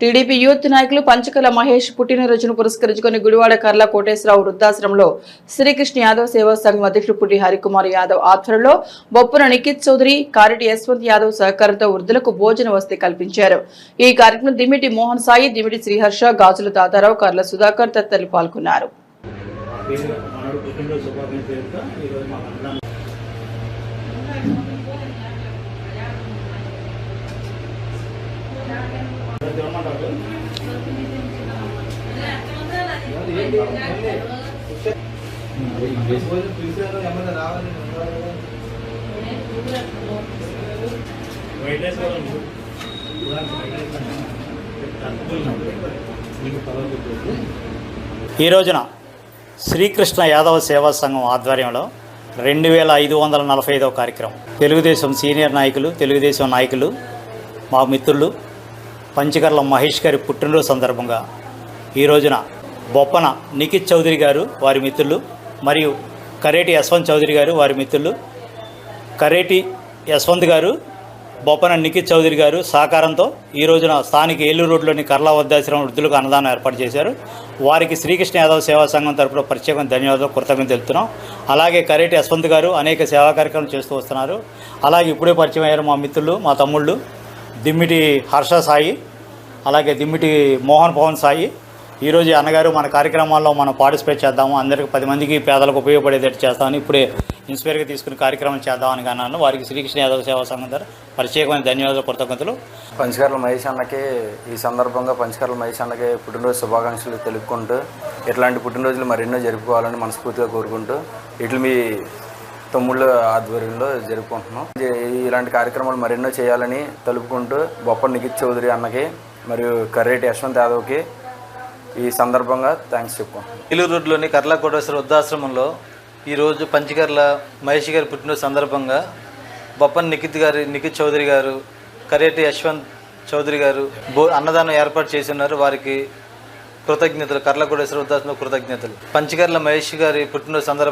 TDP youth నాయకులు పంచకల మహేష్ పుట్టినరోజును పురస్కరించుకుని గుడివాడ కర్ల కోటేశ్వరరావు వృద్ధాశ్రమంలో శ్రీకృష్ణ యాదవ్ సేవా సంఘం అధ్యక్షుడు పుట్టి హరికుమార్ యాదవ్ ఆధ్వర్యంలో బొప్పున నిఖిత్ చౌదరి కారెటి యశ్వంత్ యాదవ్ సహకారంతో వృద్ధులకు భోజన వసతి కల్పించారు. ఈ కార్యక్రమం దిమిటి మోహన్ సాయి, దిమిటి శ్రీహర్ష, గాజుల తాతారావు, కర్ల సుధాకర్ తదితరులు పాల్గొన్నారు. ఈ రోజున శ్రీకృష్ణ యాదవ సేవా సంఘం ఆధ్వర్యంలో 2545వ కార్యక్రమం తెలుగుదేశం సీనియర్ నాయకులు, తెలుగుదేశం నాయకులు, మా మిత్రులు పంచకర్ల మహేష్ గారి పుట్టినరోజు సందర్భంగా ఈ రోజున బొప్పన నిఖిత్ చౌదరి గారు వారి మిత్రులు మరియు కరేటి యశ్వంత్ చౌదరి గారు వారి మిత్రులు, కరేటి యశ్వంత్ గారు, బొప్పన నిఖిత్ చౌదరి గారు సహకారంతో ఈ రోజున స్థానిక ఏలూరు రోడ్లోని కర్లా వృద్ధాశ్రమం వృద్ధులకు అన్నదానం ఏర్పాటు చేశారు. వారికి శ్రీకృష్ణ యాదవ్ సేవా సంఘం తరపున ప్రత్యేకంగా ధన్యవాదాలు, కృతజ్ఞతలు తెలుపుతున్నాం. అలాగే కరేటి యశ్వంత్ గారు అనేక సేవా కార్యక్రమాలు చేస్తూ వస్తున్నారు. అలాగే ఇప్పుడే పరిచయం అయ్యారు మా మిత్రులు, మా తమ్ముళ్ళు దిమ్మిటి హర్ష సాయి, అలాగే దిమ్మిటి మోహన్ పవన్ సాయి. ఈరోజు అన్నగారు మన కార్యక్రమాల్లో మనం పార్టిసిపేట్ చేద్దాము, అందరికి 10 మందికి పేదలకు ఉపయోగపడేటట్టు చేస్తామని ఇప్పుడే ఇన్స్పైర్గా తీసుకుని కార్యక్రమం చేద్దామని అన్నాను. వారికి శ్రీకృష్ణ యాదవ్ సేవా సంఘం ద్వారా ప్రత్యేకమైన ధన్యవాదాలు, కృతజ్ఞతలు. పంచకర్ల మహేష్ అన్నకి ఈ సందర్భంగా పంచకర్ల మహేష్ అన్నకి పుట్టినరోజు శుభాకాంక్షలు తెలుపుకుంటూ ఇట్లాంటి పుట్టినరోజులు మరెన్నో జరుపుకోవాలని మనస్ఫూర్తిగా కోరుకుంటూ ఇట్లు మీ తమ్ముళ్ళ ఆధ్వర్యంలో జరుపుకుంటున్నాం. ఇలాంటి కార్యక్రమాలు మరెన్నో చేయాలని తెలుపుకుంటూ బొప్ప నిఖిత్ చౌదరి అన్నకి మరియు కర్రేటి యశ్వంత్ యాదవ్కి ఈ సందర్భంగా థ్యాంక్స్ చెప్పుకుంటున్నాం. ఏలూరు రోడ్లోని కర్ల కోటేశ్వర వృద్ధాశ్రమంలో ఈరోజు పంచకర్ల మహేష్ గారి పుట్టినరోజు సందర్భంగా బొప్పన్ నిఖిత్ చౌదరి గారు, కరేటి యశ్వంత్ చౌదరి గారు అన్నదానం ఏర్పాటు చేసి ఉన్నారు. వారికి కృతజ్ఞతలు. కర్ల కోటేశ్వర వృద్ధాశ్రమంలో కృతజ్ఞతలు. పంచకర్ల మహేష్ గారి పుట్టినరోజు సందర్భంగా